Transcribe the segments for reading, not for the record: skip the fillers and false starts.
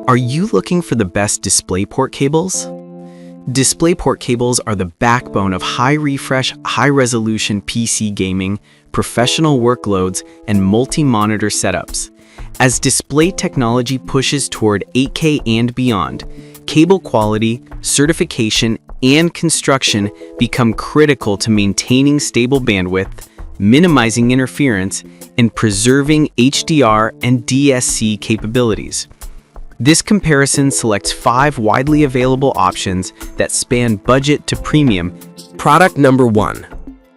Are you looking for the best DisplayPort cables? DisplayPort cables are the backbone of high-refresh, high-resolution PC gaming, professional workloads, and multi-monitor setups. As display technology pushes toward 8K and beyond, cable quality, certification, and construction become critical to maintaining stable bandwidth, minimizing interference, and preserving HDR and DSC capabilities. This comparison selects 5 widely available options that span budget to premium. Product number 1.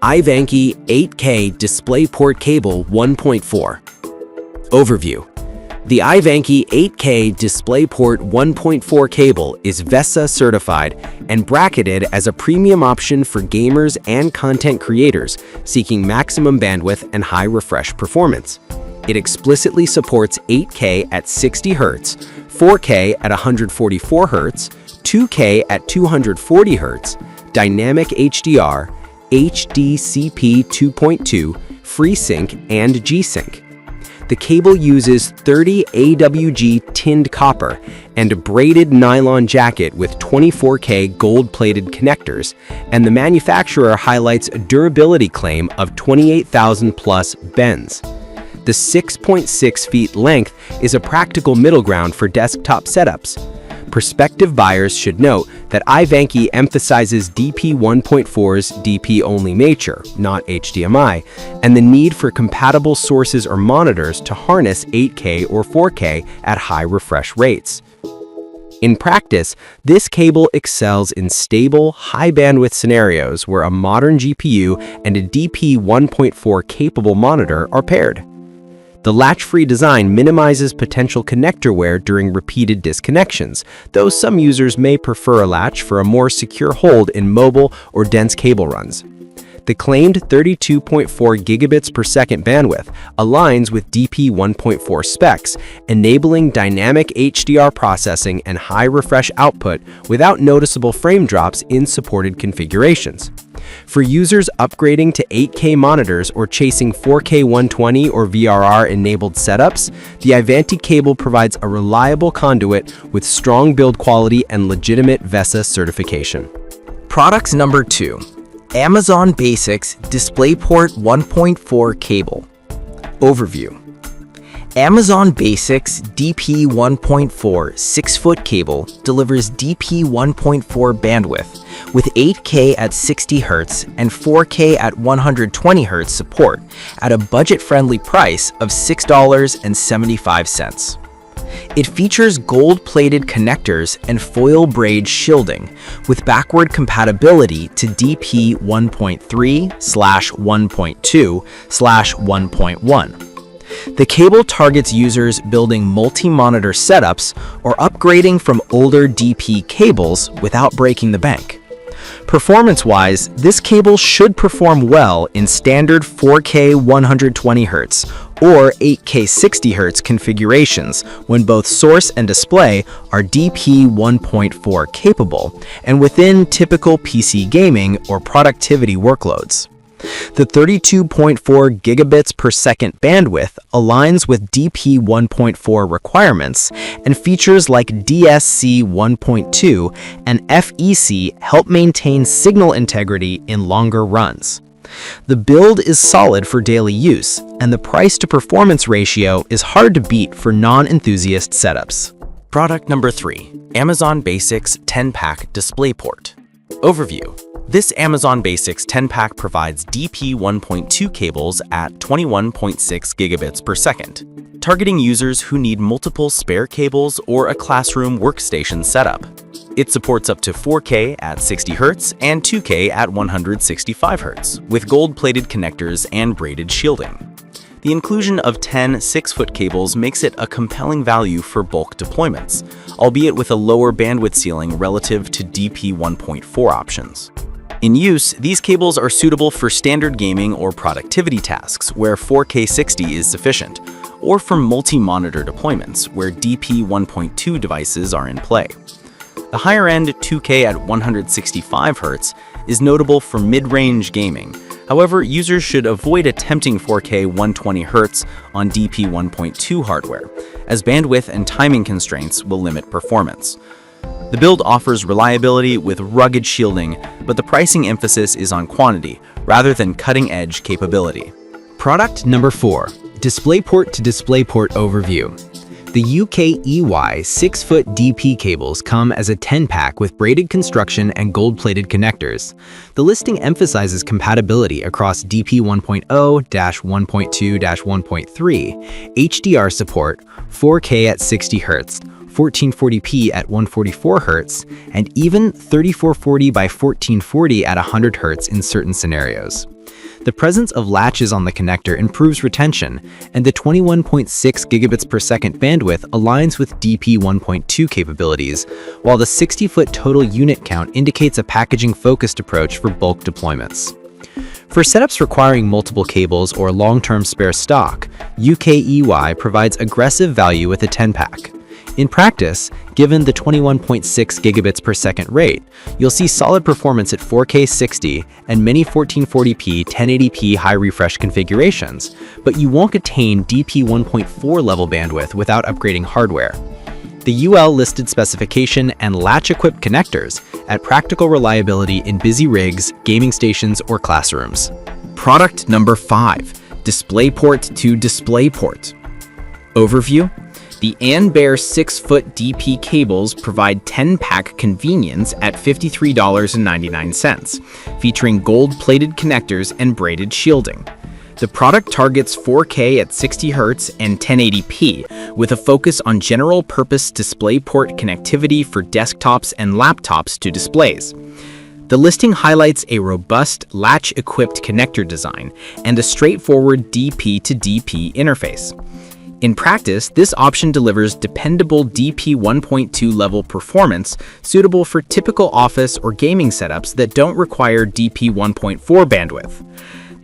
iVanke 8K DisplayPort Cable 1.4. Overview. The iVanke 8K DisplayPort 1.4 cable is VESA certified and bracketed as a premium option for gamers and content creators seeking maximum bandwidth and high refresh performance. It explicitly supports 8K at 60 Hz, 4K at 144 Hz, 2K at 240 Hz, Dynamic HDR, HDCP 2.2, FreeSync, and G-Sync. The cable uses 30 AWG tinned copper and a braided nylon jacket with 24K gold-plated connectors, and the manufacturer highlights a durability claim of 28,000 plus bends. The 6.6 feet length is a practical middle ground for desktop setups. Prospective buyers should note that iVanke emphasizes DP 1.4's DP-only nature, not HDMI, and the need for compatible sources or monitors to harness 8K or 4K at high refresh rates. In practice, this cable excels in stable, high-bandwidth scenarios where a modern GPU and a DP 1.4 capable monitor are paired. The latch-free design minimizes potential connector wear during repeated disconnections, though some users may prefer a latch for a more secure hold in mobile or dense cable runs. The claimed 32.4 gigabits per second bandwidth aligns with DP 1.4 specs, enabling dynamic HDR processing and high refresh output without noticeable frame drops in supported configurations. For users upgrading to 8K monitors or chasing 4K 120 or VRR-enabled setups, the iVanke cable provides a reliable conduit with strong build quality and legitimate VESA certification. Products number 2. Amazon Basics DisplayPort 1.4 Cable. Overview. Amazon Basics DP 1.4 6-foot cable delivers DP 1.4 bandwidth with 8K at 60 Hz and 4K at 120 Hz support at a budget-friendly price of $6.75. It features gold-plated connectors and foil braid shielding with backward compatibility to DP 1.3/1.2/1.1. The cable targets users building multi-monitor setups or upgrading from older DP cables without breaking the bank. Performance-wise, this cable should perform well in standard 4K 120 Hz or 8K 60 Hz configurations when both source and display are DP 1.4 capable and within typical PC gaming or productivity workloads. The 32.4 gigabits per second bandwidth aligns with DP 1.4 requirements, and features like DSC 1.2 and FEC help maintain signal integrity in longer runs. The build is solid for daily use, and the price-to-performance ratio is hard to beat for non-enthusiast setups. Product number 3. Amazon Basics 10-pack DisplayPort. Overview. This Amazon Basics 10-pack provides DP 1.2 cables at 21.6 gigabits per second, targeting users who need multiple spare cables or a classroom workstation setup. It supports up to 4K at 60 Hz and 2K at 165 Hz, with gold-plated connectors and braided shielding. The inclusion of 10 6-foot cables makes it a compelling value for bulk deployments, albeit with a lower bandwidth ceiling relative to DP 1.4 options. In use, these cables are suitable for standard gaming or productivity tasks where 4K 60 is sufficient, or for multi-monitor deployments where DP 1.2 devices are in play. The higher-end 2K at 165 Hz is notable for mid-range gaming. However, users should avoid attempting 4K 120 Hz on DP 1.2 hardware, as bandwidth and timing constraints will limit performance. The build offers reliability with rugged shielding, but the pricing emphasis is on quantity rather than cutting-edge capability. Product number 4. DisplayPort to DisplayPort Overview. The UKEY 6-foot DP cables come as a 10-pack with braided construction and gold-plated connectors. The listing emphasizes compatibility across DP 1.0, 1.2, 1.3, HDR support, 4K at 60 Hz, 1440p at 144 Hz, and even 3440 by 1440 at 100 Hz in certain scenarios. The presence of latches on the connector improves retention, and the 21.6 gigabits per second bandwidth aligns with DP 1.2 capabilities, while the 60-foot total unit count indicates a packaging-focused approach for bulk deployments. For setups requiring multiple cables or long-term spare stock, UKEY provides aggressive value with a 10-pack. In practice, given the 21.6 gigabits per second rate, you'll see solid performance at 4K 60 and many 1440p 1080p high refresh configurations, but you won't attain DP 1.4 level bandwidth without upgrading hardware. The UL listed specification and latch-equipped connectors add practical reliability in busy rigs, gaming stations, or classrooms. Product number 5. DisplayPort to DisplayPort. Overview. The Anbear 6-foot DP cables provide 10-pack convenience at $53.99, featuring gold-plated connectors and braided shielding. The product targets 4K at 60 Hz and 1080p, with a focus on general-purpose DisplayPort connectivity for desktops and laptops to displays. The listing highlights a robust latch-equipped connector design and a straightforward DP to DP interface. In practice, this option delivers dependable DP 1.2 level performance suitable for typical office or gaming setups that don't require DP 1.4 bandwidth.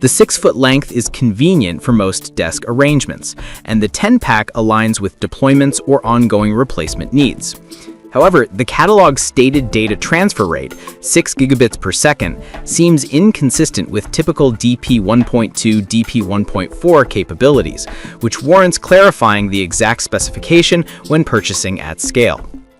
The 6-foot length is convenient for most desk arrangements, and the 10-pack aligns with deployments or ongoing replacement needs. However, the catalog's stated data transfer rate, 6 gigabits per second, seems inconsistent with typical DP 1.2, DP 1.4 capabilities, which warrants clarifying the exact specification when purchasing at scale.